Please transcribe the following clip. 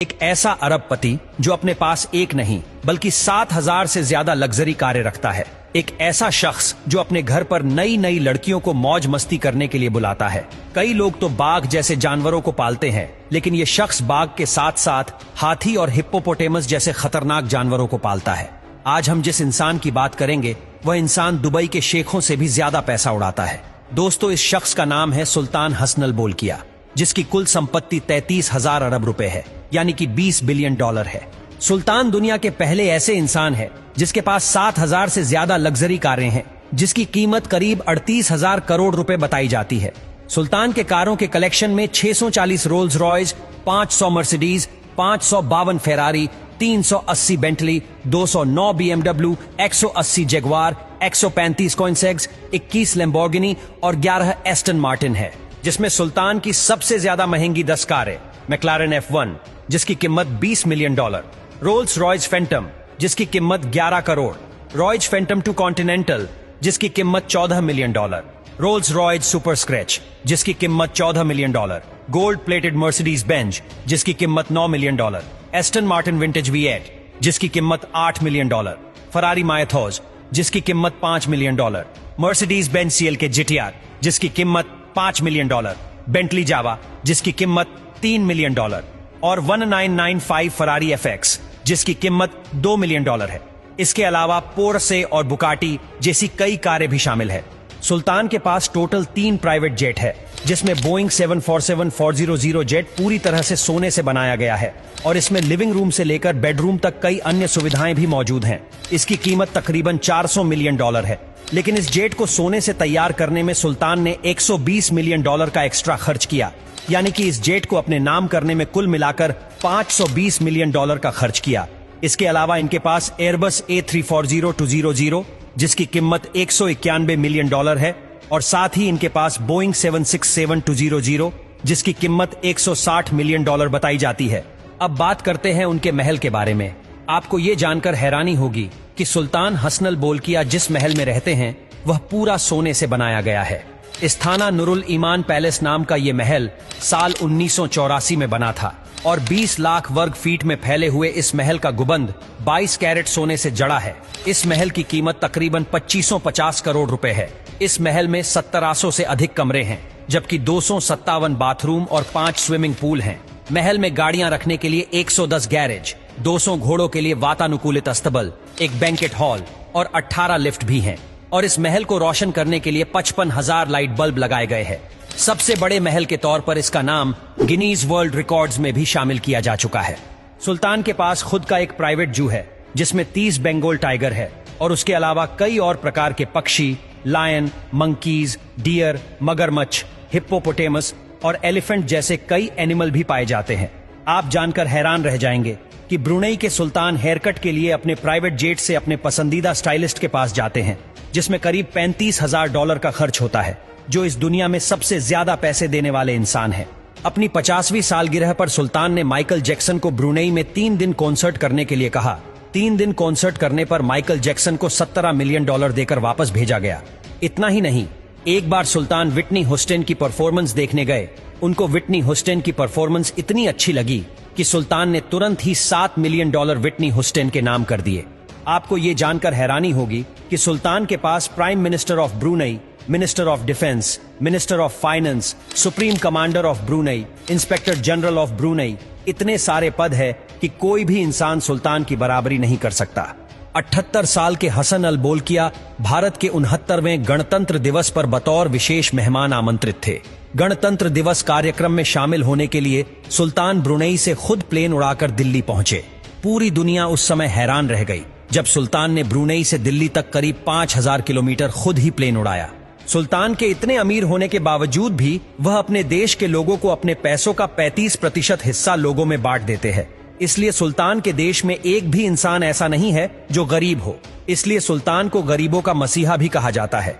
एक ऐसा अरबपति जो अपने पास एक नहीं बल्कि 7,000 से ज्यादा लग्जरी कारें रखता है। एक ऐसा शख्स जो अपने घर पर नई नई लड़कियों को मौज मस्ती करने के लिए बुलाता है। कई लोग तो बाघ जैसे जानवरों को पालते हैं, लेकिन ये शख्स बाघ के साथ साथ हाथी और हिप्पोपोटेमस जैसे खतरनाक जानवरों को पालता है। आज हम जिस इंसान की बात करेंगे वह इंसान दुबई के शेखों से भी ज्यादा पैसा उड़ाता है। दोस्तों, इस शख्स का नाम है सुल्तान हसन अल बोलकिया, जिसकी कुल संपत्ति 33,000 अरब रुपए है, यानी कि 20 बिलियन डॉलर है। सुल्तान दुनिया के पहले ऐसे इंसान है जिसके पास 7,000 से ज्यादा लग्जरी कारें हैं, जिसकी कीमत करीब 38,000 करोड़ रुपए बताई जाती है। सुल्तान के कारों के कलेक्शन में 640 Rolls Royce, 500 Mercedes, 552 Ferrari, 380 Bentley, 209 BMW, 180 Jaguar, 135 कोइनसेग्स, 21 Lamborghini और 11 एस्टन मार्टिन है, जिसमें सुल्तान की सबसे ज्यादा महंगी 10 कारें मैक्लारेन F1 जिसकी कीमत 20 million dollar, Rolls Royce Phantom जिसकी कीमत 11 करोड़, रॉयस फैंटम 2 कॉन्टिनेंटल जिसकी कीमत 14 million dollar, Rolls Royce super scratch जिसकी कीमत 14 million dollar, gold plated Mercedes Benz जिसकी कीमत 9 million dollar, Aston Martin vintage V8 जिसकी कीमत 8 मिलियन डॉलर, फरारी मायथोज जिसकी कीमत 5 million dollar, Mercedes Benz CLK GTR जिसकी कीमत 5 मिलियन डॉलर, बेंटली जावा जिसकी कीमत 3 मिलियन डॉलर और 1995 फरारी FX जिसकी कीमत 2 मिलियन डॉलर है। इसके अलावा पोर्शे और बुकाटी जैसी कई कारें भी शामिल है। सुल्तान के पास टोटल 3 प्राइवेट जेट है, जिसमें बोइंग 747-400 जेट पूरी तरह से सोने से बनाया गया है और इसमें लिविंग रूम से लेकर बेडरूम तक कई अन्य सुविधाएं भी मौजूद हैं। इसकी कीमत तकरीबन 400 मिलियन डॉलर है, लेकिन इस जेट को सोने से तैयार करने में सुल्तान ने 120 मिलियन डॉलर का एक्स्ट्रा खर्च किया, यानी कि इस जेट को अपने नाम करने में कुल मिलाकर 520 मिलियन डॉलर का खर्च किया। इसके अलावा इनके पास एयरबस A340-200 जिसकी कीमत 191 मिलियन डॉलर है और साथ ही इनके पास बोइंग 767-200 जिसकी कीमत 160 मिलियन डॉलर बताई जाती है। अब बात करते हैं उनके महल के बारे में। आपको ये जानकर हैरानी होगी कि सुल्तान हसन अल बोलकिया जिस महल में रहते हैं वह पूरा सोने से बनाया गया है। इस्थाना नुरुल ईमान पैलेस नाम का ये महल साल 1984 में बना था और 20 लाख वर्ग फीट में फैले हुए इस महल का गुबंद 22 कैरेट सोने से जड़ा है। इस महल की कीमत तकरीबन 2550 करोड़ रुपए है। इस महल में 1700 से अधिक कमरे हैं, जबकि 257 बाथरूम और 5 स्विमिंग पूल हैं। महल में गाड़ियां रखने के लिए 110 गैरेज, 200 घोड़ों के लिए वातानुकूलित अस्तबल, एक बैंकेट हॉल और 18 लिफ्ट भी हैं। और इस महल को रोशन करने के लिए 55,000 लाइट बल्ब लगाए गए हैं। सबसे बड़े महल के तौर पर इसका नाम गिनीज वर्ल्ड रिकॉर्ड्स में भी शामिल किया जा चुका है। सुल्तान के पास खुद का एक प्राइवेट जू है, जिसमें 30 बंगाल टाइगर है और उसके अलावा कई और प्रकार के पक्षी, लायन, मंकीज, डियर, मगरमच्छ, हिप्पोपोटेमस और एलिफेंट जैसे कई एनिमल भी पाए जाते हैं। आप जानकर हैरान रह जाएंगे कि ब्रुनेई के सुल्तान हेयरकट के लिए अपने प्राइवेट जेट से अपने पसंदीदा स्टाइलिस्ट के पास जाते हैं, जिसमें करीब 35,000 डॉलर का खर्च होता है, जो इस दुनिया में सबसे ज्यादा पैसे देने वाले इंसान है। अपनी 50वीं सालगिरह पर सुल्तान ने माइकल जैक्सन को ब्रुनेई में 3 दिन कॉन्सर्ट करने के लिए कहा। 3 दिन कॉन्सर्ट करने पर माइकल जैक्सन को 17 मिलियन डॉलर देकर वापस भेजा गया। इतना ही नहीं, एक बार सुल्तान विटनी ह्यूस्टन की परफॉर्मेंस देखने गए। उनको विटनी ह्यूस्टन की परफॉर्मेंस इतनी अच्छी लगी कि सुल्तान ने तुरंत ही 7 मिलियन डॉलर विटनी ह्यूस्टन के नाम कर दिए। आपको ये जानकर हैरानी होगी कि सुल्तान के पास prime minister of Brunei, minister of defence, minister of finance, supreme commander of Brunei, inspector general of Brunei, इतने सारे पद है कि कोई भी इंसान सुल्तान की बराबरी नहीं कर सकता। 78 साल के हसन अल बोलकिया भारत के 69वें गणतंत्र दिवस पर बतौर विशेष मेहमान आमंत्रित थे। गणतंत्र दिवस कार्यक्रम में शामिल होने के लिए सुल्तान ब्रुनेई से खुद प्लेन उड़ाकर दिल्ली पहुंचे। पूरी दुनिया उस समय हैरान रह गई जब सुल्तान ने ब्रुनेई से दिल्ली तक करीब 5,000 किलोमीटर खुद ही प्लेन उड़ाया। सुल्तान के इतने अमीर होने के बावजूद भी वह अपने देश के लोगों को अपने पैसों का 35% हिस्सा लोगों में बांट देते हैं। इसलिए सुल्तान के देश में एक भी इंसान ऐसा नहीं है जो गरीब हो। इसलिए सुल्तान को गरीबों का मसीहा भी कहा जाता है।